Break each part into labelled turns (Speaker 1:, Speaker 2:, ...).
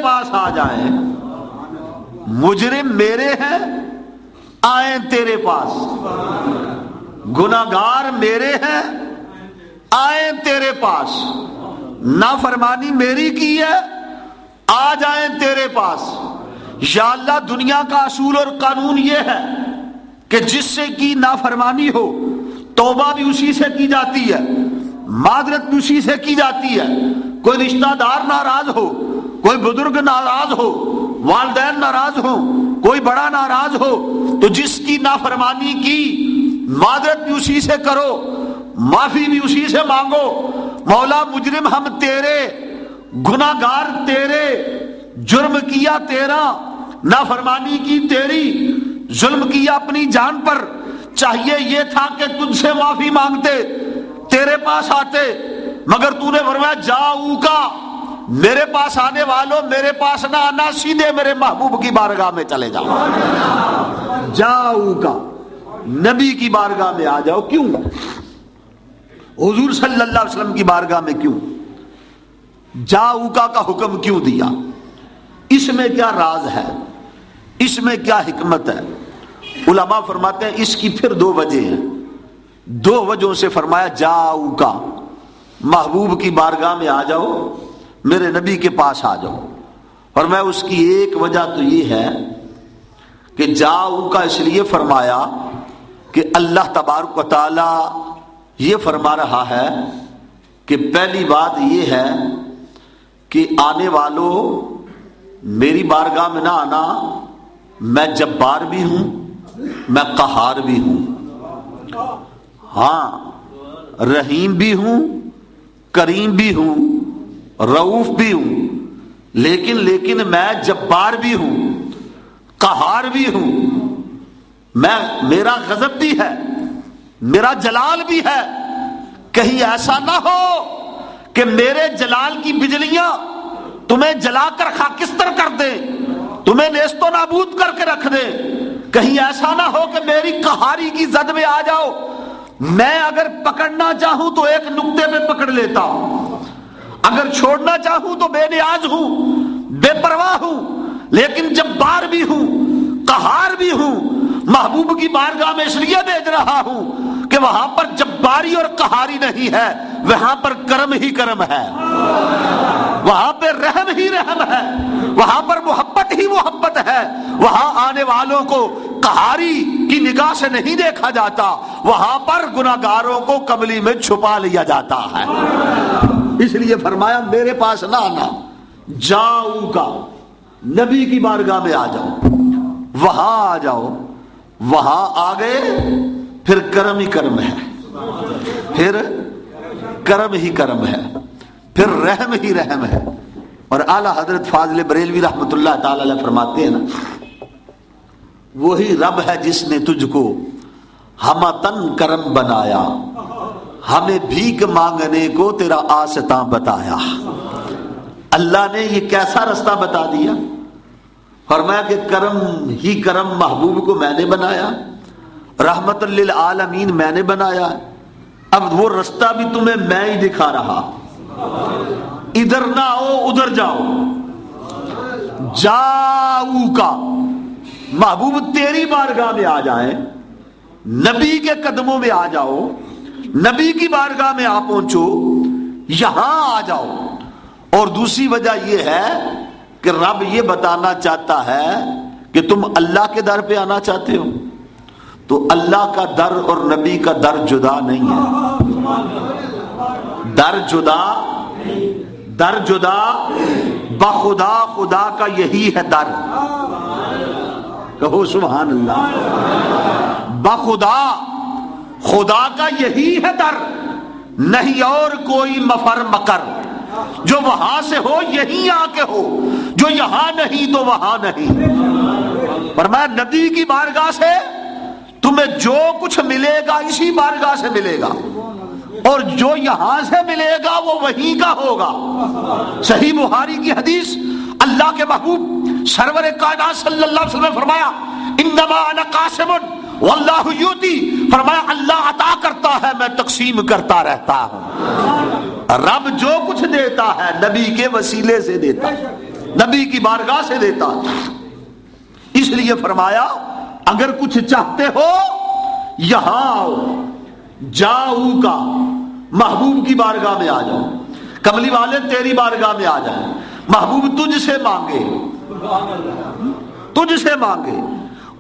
Speaker 1: پاس آ جائیں، مجرم میرے ہیں آئیں تیرے پاس، گناہگار میرے ہیں آئیں تیرے پاس، نافرمانی میری کی ہے آ جائیں تیرے پاس۔ یا اللہ دنیا کا اصول اور قانون یہ ہے کہ جس سے کی نافرمانی ہو توبہ بھی اسی سے کی جاتی ہے، معذرت بھی اسی سے کی جاتی ہے۔ کوئی رشتہ دار ناراض ہو، کوئی بزرگ ناراض ہو، والدین ناراض ہو، کوئی بڑا ناراض ہو تو جس کی نافرمانی کی معذرت بھی اسی سے کرو، معافی بھی اسی سے مانگو۔ مولا مجرم ہم تیرے، گناہگار تیرے، جرم کیا تیرا، نافرمانی کی تیری، ظلم کیا اپنی جان پر، چاہیے یہ تھا کہ تجھ سے معافی مانگتے، تیرے پاس آتے، مگر تو نے فرمایا جاؤ کا، میرے پاس آنے والوں میرے پاس نہ آنا، سیدھے میرے محبوب کی بارگاہ میں چلے جاؤ۔ جاؤ کا، نبی کی بارگاہ میں آ جاؤ۔ کیوں؟ حضور صلی اللہ علیہ وسلم کی بارگاہ میں کیوں؟ جاؤ کا حکم کیوں دیا؟ اس میں کیا راز ہے؟ اس میں کیا حکمت ہے؟ علماء فرماتے ہیں اس کی پھر دو وجہ ہیں، دو وجہوں سے فرمایا جاؤ کا، محبوب کی بارگاہ میں آ جاؤ، میرے نبی کے پاس آ جاؤ۔ اور میں اس کی ایک وجہ تو یہ ہے کہ جاؤ کا اس لیے فرمایا کہ اللہ تبارک و تعالی یہ فرما رہا ہے کہ پہلی بات یہ ہے کہ آنے والوں میری بارگاہ میں نہ آنا، میں جبار بھی ہوں، میں قہار بھی ہوں، ہاں رحیم بھی ہوں، کریم بھی ہوں، رؤوف بھی ہوں، لیکن میں جبار بھی ہوں، قہار بھی ہوں، میرا غضب بھی ہے، میرا جلال بھی ہے۔ کہیں ایسا نہ ہو کہ میرے جلال کی بجلیاں تمہیں جلا کر خاکستر کر دیں، تمہیں نیست و نابود کر کے رکھ دیں۔ کہیں ایسا نہ ہو کہ میری قہاری کی زد میں آ جاؤ، میں اگر پکڑنا چاہوں تو ایک نقطے پہ پکڑ لیتا ہوں، اگر چھوڑنا چاہوں تو بے نیاز ہوں، بے پرواہ ہوں، لیکن جبار بھی ہوں، قہار بھی ہوں۔ محبوب کی بارگاہ میں اس لیے بھیج رہا ہوں کہ وہاں پر جباری اور قہاری نہیں ہے، وہاں پر کرم ہی کرم ہے، وہاں پہ رحم ہی رحم ہے، وہاں پر محبت ہی محبت ہے۔ وہاں آنے والوں کو قہاری کی نگاہ سے نہیں دیکھا جاتا، وہاں پر گناہگاروں کو کملی میں چھپا لیا جاتا ہے۔ اس لیے فرمایا میرے پاس نہ آنا، جاؤ کا، نبی کی بارگاہ میں آ جاؤ، وہاں آ جاؤ، وہاں آ گئے پھر کرم ہی کرم ہے، پھر کرم ہی کرم ہے، پھر رحم ہی رحم ہے۔ اور اعلیٰ حضرت فاضل بریلوی رحمۃ اللہ تعالی علیہ فرماتے ہیں نا، وہی رب ہے جس نے تجھ کو ہمتن کرم بنایا، ہمیں بھیک مانگنے کو تیرا آستاں بتایا۔ اللہ نے یہ کیسا رستہ بتا دیا، فرمایا کہ کرم ہی کرم محبوب کو میں نے بنایا، رحمت للعالمین میں نے بنایا، اب وہ رستہ بھی تمہیں میں ہی دکھا رہا، ادھر نہ آؤ ادھر جاؤ۔ جاؤ کا، محبوب تیری بارگاہ میں آ جائیں، نبی کے قدموں میں آ جاؤ، نبی کی بارگاہ میں آ پہنچو، یہاں آ جاؤ۔ اور دوسری وجہ یہ ہے کہ رب یہ بتانا چاہتا ہے کہ تم اللہ کے در پہ آنا چاہتے ہو تو اللہ کا در اور نبی کا در جدا نہیں ہے، در جدا بخدا، خدا کا یہی ہے در، کہو سبحان اللہ، بخدا، خدا کا یہی ہے در، نہیں اور کوئی مفر مکر، جو وہاں سے ہو یہیں آ کے ہو، جو یہاں نہیں تو وہاں نہیں۔ فرمایا نبی کی بارگاہ سے تمہیں جو کچھ ملے گا اسی بارگاہ سے ملے گا، اور جو یہاں سے ملے گا وہ وہیں کا ہوگا۔ صحیح بخاری کی حدیث، اللہ کے محبوب سرور کائنات صلی اللہ علیہ وسلم نے فرمایا انما انا قاسم واللہ یؤتی، فرمایا اللہ عطا کرتا ہے میں تقسیم کرتا رہتا ہوں۔ رب جو کچھ دیتا ہے نبی کے وسیلے سے دیتا ہے۔ نبی کی بارگاہ سے دیتا ہے۔ اس لیے فرمایا اگر کچھ چاہتے ہو یہاں آؤ، جاؤ کا محبوب کی بارگاہ میں آ جاؤ، کملی والے تیری بارگاہ میں آ جائیں، محبوب تجھ سے مانگے، تجھ سے مانگے،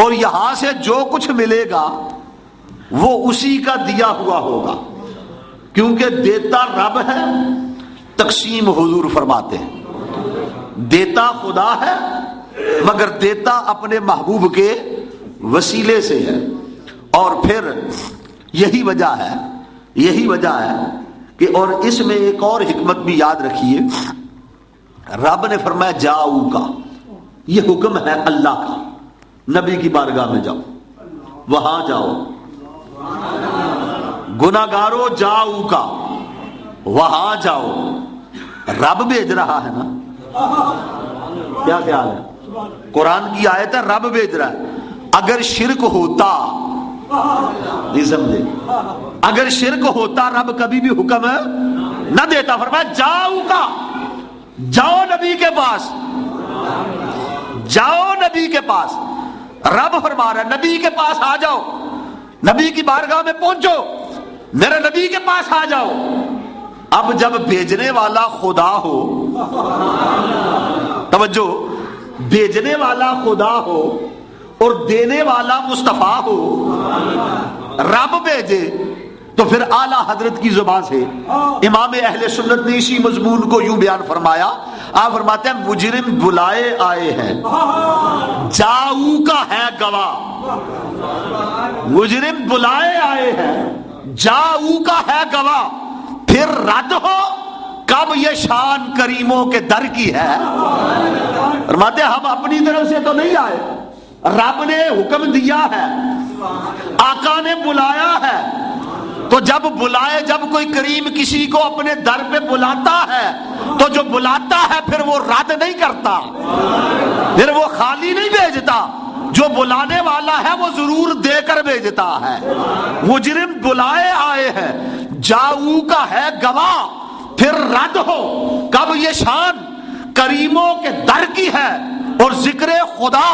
Speaker 1: اور یہاں سے جو کچھ ملے گا وہ اسی کا دیا ہوا ہوگا، کیونکہ دیتا رب ہے، تقسیم حضور فرماتے ہیں، دیتا خدا ہے مگر دیتا اپنے محبوب کے وسیلے سے ہے۔ اور پھر یہی وجہ ہے کہ اور اس میں ایک اور حکمت بھی یاد رکھیے، رب نے فرمایا جاؤ کا، یہ حکم ہے اللہ کا، نبی کی بارگاہ میں جاؤ، وہاں جاؤ، گناہگارو جاؤ کا، وہاں جاؤ، رب بھیج رہا ہے نا، کیا خیال ہے؟ قرآن کی آیت ہے رب بھیج رہا ہے۔ اگر شرک ہوتا، نہیں سمجھے، اگر شرک ہوتا رب کبھی بھی حکم نہ دیتا، فرمایا جاؤ کا، جاؤ نبی کے پاس، جاؤ نبی کے پاس، رب فرما رہا ہے نبی کے پاس آ جاؤ، نبی کی بارگاہ میں پہنچو، میرے نبی کے پاس آ جاؤ۔ اب جب بھیجنے والا خدا ہو، توجہ، بھیجنے والا خدا ہو اور دینے والا مصطفیٰ ہو، رب بھیجے تو پھر اعلیٰ حضرت کی زبان سے امام اہل سنت نے اسی مضمون کو یوں بیان فرمایا، آپ فرماتے ہیں مجرم بلائے آئے ہیں، جاؤ کا ہے گواہ، مجرم بلائے آئے ہیں، جاؤ کا ہے گواہ، پھر رد ہو کب یہ شان کریموں کے در کی ہے۔ فرماتے ہم اپنی طرف سے تو نہیں آئے، رب نے حکم دیا ہے، آقا نے بلایا ہے، تو جب بلائے، جب کوئی کریم کسی کو اپنے در پہ بلاتا ہے تو جو بلاتا ہے پھر وہ رد نہیں کرتا، پھر وہ خالی نہیں بھیجتا، جو بلانے والا ہے وہ ضرور دے کر بھیجتا ہے۔ مجرم بلائے آئے ہیں، جاؤ کا ہے گواہ، پھر رد ہو کب یہ شان کریموں کے در کی ہے، اور ذکر خدا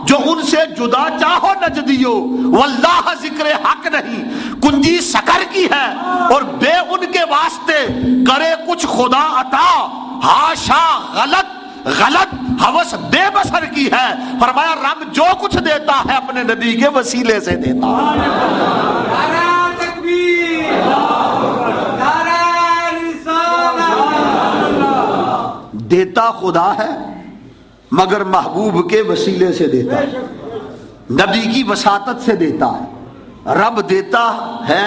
Speaker 1: جو ان سے جدا چاہو نجدیو، واللہ ذکر حق نہیں کنجی سکر کی ہے، اور بے ان کے واسطے کرے کچھ خدا عطا، ہاشا غلط ہوس بے بسر کی ہے۔ فرمایا رب جو کچھ دیتا ہے اپنے نبی کے وسیلے سے دیتا ہے۔
Speaker 2: نعرہ تکبیر، نعرہ
Speaker 1: دیتا خدا ہے مگر محبوب کے وسیلے سے دیتا ہے، نبی کی وساطت سے دیتا ہے، رب دیتا ہے،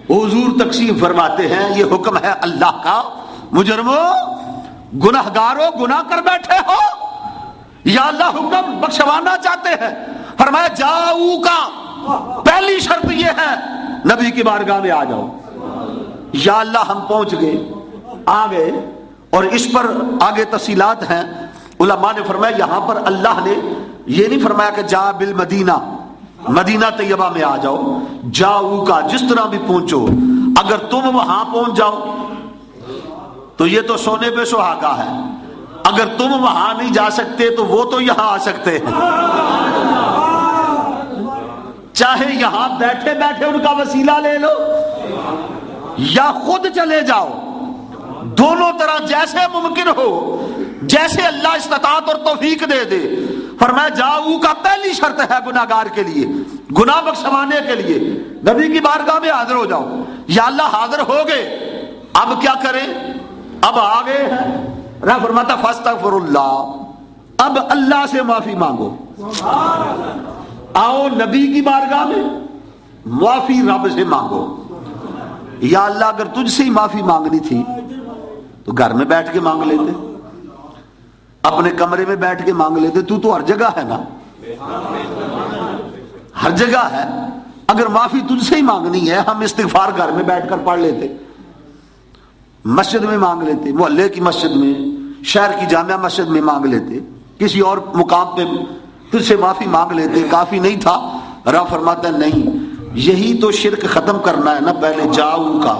Speaker 1: حضور تقسیم فرماتے ہیں، یہ حکم ہے اللہ کا۔ مجرموں، گناہگاروں، گناہ کر بیٹھے ہو، یا اللہ حکم بخشوانا چاہتے ہیں، فرمایا جاؤ کا پہلی شرط یہ ہے نبی کی بارگاہ میں آ جاؤ۔ یا اللہ ہم پہنچ گئے، آ گئے، اور اس پر آگے تفصیلات ہیں۔ علماء نے فرمایا یہاں پر اللہ نے یہ نہیں فرمایا کہ جا بالمدینہ، مدینہ طیبہ میں آ جاؤ، جاؤ کا جس طرح بھی پہنچو، اگر تم وہاں پہنچ جاؤ تو یہ تو سونے پہ سہاگا ہے، اگر تم وہاں نہیں جا سکتے تو وہ تو یہاں آ سکتے ہیں، چاہے یہاں بیٹھے بیٹھے ان کا وسیلہ لے لو یا خود چلے جاؤ، دونوں طرح جیسے ممکن ہو، جیسے اللہ استطاعت اور توفیق دے دے۔ فرمایا جاؤ کا پہلی شرط ہے گناہگار کے لیے، گناہ بخشوانے کے لیے نبی کی بارگاہ میں حاضر ہو جاؤ۔ یا اللہ حاضر ہو گئے، اب کیا کریں؟ اب آ گئے ہیں، رب فرماتا فاستغفر اللہ، اب اللہ سے معافی مانگو، آؤ نبی کی بارگاہ میں معافی رب سے مانگو۔ یا اللہ اگر تجھ سے ہی معافی مانگنی تھی تو گھر میں بیٹھ کے مانگ لیتے، اپنے کمرے میں بیٹھ کے مانگ لیتے، تو ہر جگہ ہے نا، ہر جگہ ہے، اگر معافی تجھ سے ہی مانگنی ہے ہم استغفار گھر میں بیٹھ کر پڑھ لیتے، مسجد میں مانگ لیتے، محلے کی مسجد میں، شہر کی جامعہ مسجد میں مانگ لیتے، کسی اور مقام پہ تجھ سے معافی مانگ لیتے، کافی نہیں تھا؟ رب فرماتا ہے نہیں، یہی تو شرک ختم کرنا ہے نا، پہلے جاؤ کا